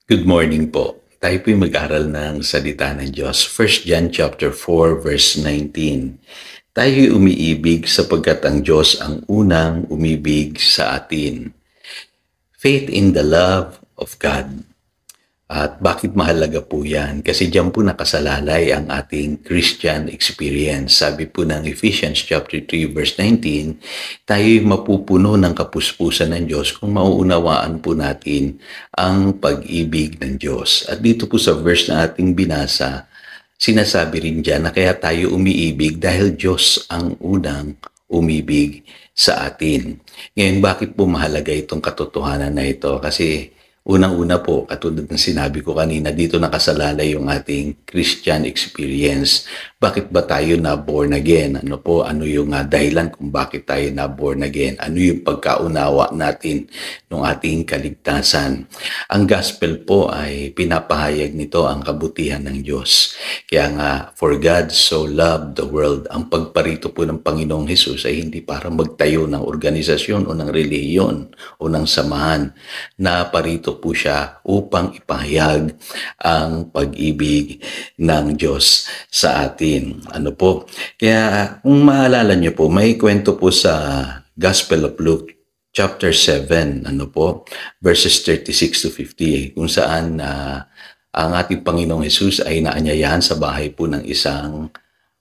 Good morning po. Tayo po'y mag-aral ng salita ng Diyos. 1 John chapter 4 verse 19. Tayo'y umiibig sapagkat ang Diyos ang unang umibig sa atin. Faith in the love of God. At bakit mahalaga po yan? Kasi diyan po nakasalalay ang ating Christian experience. Sabi po ng Ephesians chapter 3 verse 19, tayo'y mapupuno ng kapuspusan ng Diyos kung mauunawaan po natin ang pag-ibig ng Diyos. At dito po sa verse na ating binasa, sinasabi rin diyan na kaya tayo umiibig dahil Diyos ang unang umibig sa atin. Ngayon, bakit po mahalaga itong katotohanan na ito? Kasi unang-una po, katulad ng sinabi ko kanina, dito nakasalalay yung ating Christian experience. Bakit ba tayo na born again? Ano po? Ano yung dahilan kung bakit tayo na born again? Ano yung pagkaunawa natin ng ating kaligtasan? Ang gospel po ay pinapahayag nito ang kabutihan ng Diyos. Kaya nga, for God so loved the world, ang pagparito po ng Panginoong Hesus ay hindi para magtayo ng organisasyon o ng relihiyon o ng samahan, na parito po siya upang ipahayag ang pag-ibig ng Diyos sa atin. Ano po? Kaya kung maalala niyo po, may kwento po sa Gospel of Luke chapter 7, ano po, verses 36 to 50, kung saan ang ating Panginoong Hesus ay naanyayahan sa bahay po ng isang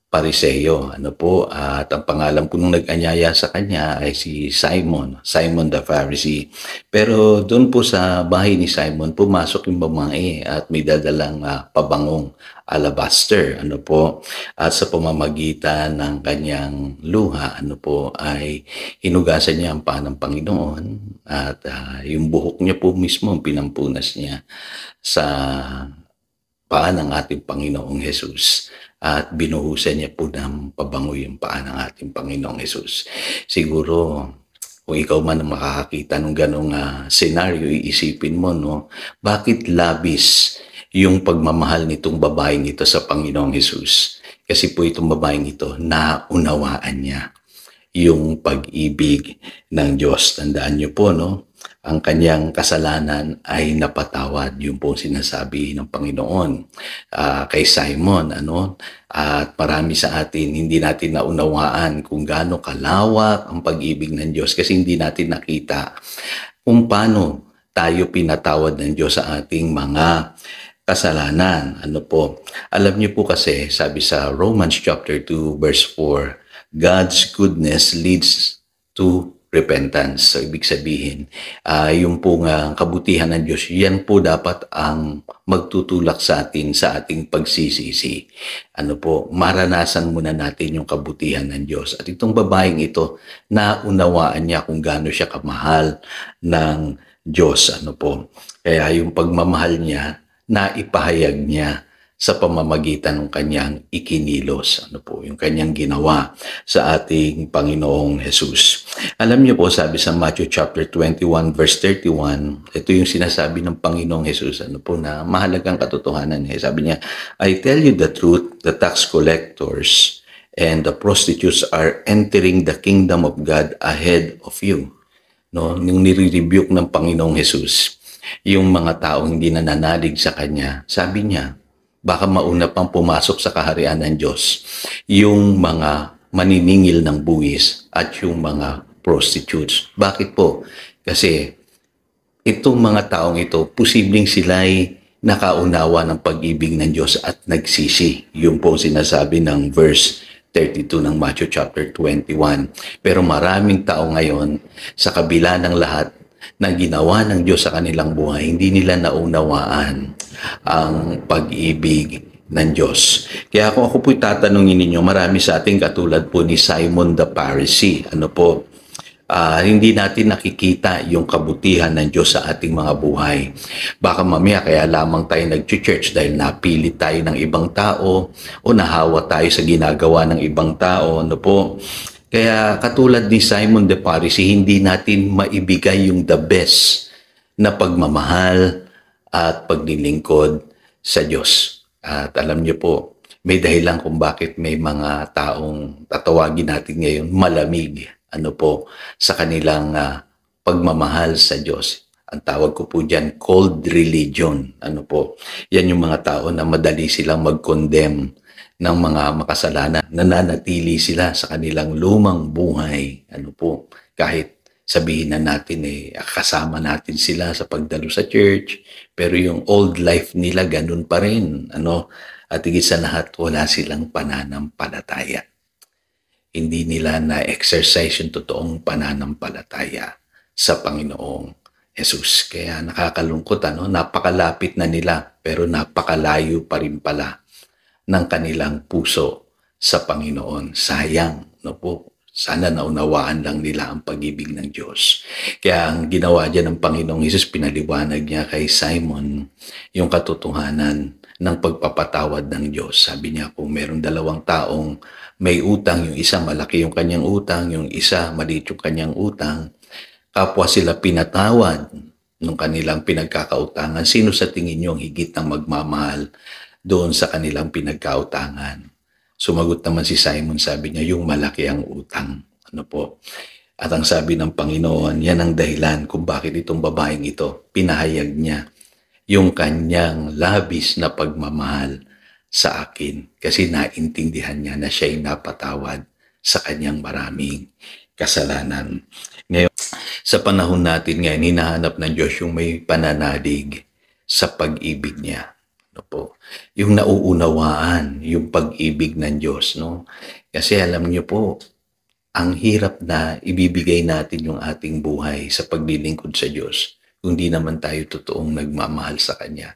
Pariseo, ano po, at ang pangalan po nung nag-anyaya sa kanya ay si Simon the Pharisee. Pero doon po sa bahay ni Simon, pumasok yung babae at may dadalang pabangong alabaster, ano po, at sa pamamagitan ng kanyang luha, ano po, ay hinugasan niya ang paa ng Panginoon at yung buhok niya po mismo pinampunas niya sa paa ng ating Panginoong Hesus. At binuhusan niya po ng pabango yung paa ng ating Panginoong Hesus. Siguro, kung ikaw man ang makakakita ng ganong senaryo, iisipin mo, no? Bakit labis yung pagmamahal nitong babaeng ito sa Panginoong Hesus? Kasi po itong babaeng ito, naunawaan niya yung pag-ibig ng Diyos. Tandaan niyo po, no? Ang kanyang kasalanan ay napatawad. Yung po sinasabi ng Panginoon kay Simon, ano? At marami sa atin, hindi natin naunawaan kung gaano kalawak ang pag-ibig ng Diyos kasi hindi natin nakita kung paano tayo pinatawad ng Diyos sa ating mga kasalanan. Ano po? Alam niyo po kasi, sabi sa Romans chapter 2 verse 4, God's goodness leads to repentance. So, ibig sabihin, yung pong kabutihan ng Diyos, yan po dapat ang magtutulak sa atin sa ating pagsisisi. Ano po, maranasan muna natin yung kabutihan ng Diyos. At itong babaeng ito, naunawaan niya kung gaano siya kamahal ng Diyos. Ano po, kaya yung pagmamahal niya, naipahayag niya sa pamamagitan ng kanyang ikinilos, ano po, yung kanyang ginawa sa ating Panginoong Hesus. Alam niyo po, sabi sa Matthew chapter 21 verse 31, ito yung sinasabi ng Panginoong Hesus, ano po, na mahalagang katotohanan niya. Sabi niya, I tell you the truth, the tax collectors and the prostitutes are entering the kingdom of God ahead of you. No, yung nire-rebuke ng Panginoong Hesus, yung mga taong hindi nananalig sa kanya, sabi niya, baka mauna pang pumasok sa kaharian ng Diyos yung mga maniningil ng buwis at yung mga prostitutes. Bakit po? Kasi itong mga taong ito, posibleng sila'y nakaunawa ng pag-ibig ng Diyos at nagsisi. Yung po sinasabi ng verse 32 ng Matthew chapter 21. Pero maraming tao ngayon, sa kabila ng lahat na ginawa ng Diyos sa kanilang buhay, hindi nila naunawaan ang pag-ibig ng Diyos. Kaya kung ako po'y tatanungin ninyo, marami sa ating katulad po ni Simon the Pharisee, ano po, hindi natin nakikita yung kabutihan ng Diyos sa ating mga buhay. Baka mamaya kaya lamang tayo nag-church dahil napili tayo ng ibang tao o nahawa tayo sa ginagawa ng ibang tao, ano po. Kaya katulad ni Simon the Pharisee, hindi natin maibigay yung the best na pagmamahal at paglilingkod sa Diyos. At alam niyo po, may dahilan kung bakit may mga taong tatawagin natin ngayon malamig, ano po, sa kanilang pagmamahal sa Diyos. Ang tawag ko po dyan, cold religion. Ano po? Yan yung mga tao na madali silang mag-condemn ng mga makasalanan. Nananatili sila sa kanilang lumang buhay. Ano po? Kahit sabihin na natin kasama natin sila sa pagdalo sa church, pero yung old life nila ganun pa rin. Ano? At higit sa lahat, wala silang pananampalataya. Hindi nila na-exercise yung totoong pananampalataya sa Panginoong Jesus. Kaya nakakalungkot, napakalapit na nila, pero napakalayo pa rin pala ng kanilang puso sa Panginoon. Sayang, no po? Sana naunawaan lang nila ang pag-ibig ng Diyos. Kaya ang ginawa dyan ng Panginoong Jesus, pinaliwanag niya kay Simon yung katotohanan ng pagpapatawad ng Diyos. Sabi niya, kung merong dalawang taong may utang, yung isa malaki yung kanyang utang, yung isa maliit yung kanyang utang, kapwa sila pinatawad ng kanilang pinagkakautangan, sino sa tingin niyo ang higit ng magmamahal doon sa kanilang pinagkautangan? Sumagot naman si Simon, sabi niya, yung malaki ang utang. Ano po? At ang sabi ng Panginoon, yan ang dahilan kung bakit itong babaeng ito, pinahayag niya yung kanyang labis na pagmamahal sa akin. Kasi naintindihan niya na siya'y napatawad sa kanyang maraming kasalanan. Ngayon, sa panahon natin ngayon, hinahanap ng Diyos yung may pananalig sa pag-ibig niya. Ano po? Yung nauunawaan, yung pag-ibig ng Diyos. No? Kasi alam niyo po, ang hirap na ibibigay natin yung ating buhay sa paglilingkod sa Diyos kung di naman tayo totoong nagmamahal sa Kanya.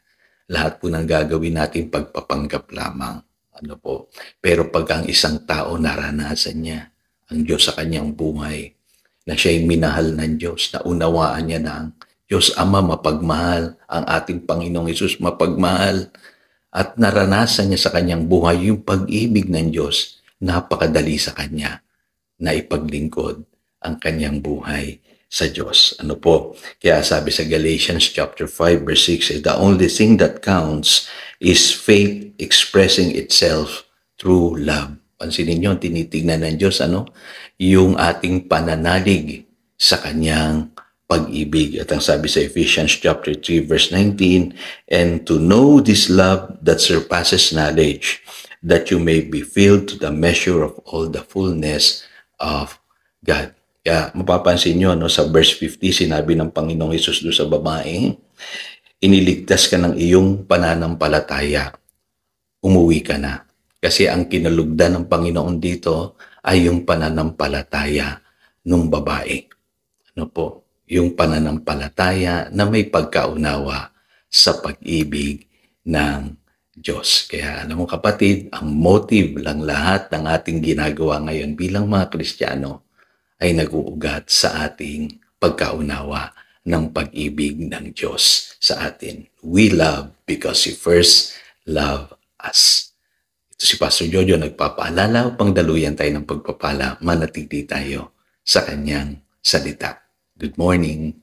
Lahat po ng gagawin natin pagpapanggap lamang. Ano po? Pero pag ang isang tao naranasan niya ang Diyos sa kanyang buhay, na siya'y minahal ng Diyos, na unawaan niya na ang Diyos Ama mapagmahal, ang ating Panginoong Hesus mapagmahal, at naranasan niya sa kanyang buhay yung pag-ibig ng Diyos, napakadali sa kanya na ipaglingkod ang kanyang buhay sa Diyos. Ano po? Kaya sabi sa Galatians chapter 5 verse 6, the only thing that counts is faith expressing itself through love. Pansinin niyo, tinitignan ng Diyos, yung ating pananalig sa kanyang pag-ibig. At ang sabi sa Ephesians chapter 3 verse 19, and to know this love that surpasses knowledge, that you may be filled to the measure of all the fullness of God. Kaya mapapansin nyo, sa verse 50, sinabi ng Panginoong Hesus doon sa babae, iniligtas ka ng iyong pananampalataya, umuwi ka na. Kasi ang kinalugdan ng Panginoon dito ay yung pananampalataya ng babae. Ano po? Yung pananampalataya na may pagkaunawa sa pag-ibig ng Diyos. Kaya alam mo kapatid, ang motive lang lahat ng ating ginagawa ngayon bilang mga Kristiyano ay nag-uugat sa ating pagkaunawa ng pag-ibig ng Diyos sa atin. We love because He first loved us. Ito si Pastor Jojo nagpapaalala upang daluyan tayo ng pagpapala, manatili tayo sa kanyang salita. Good morning.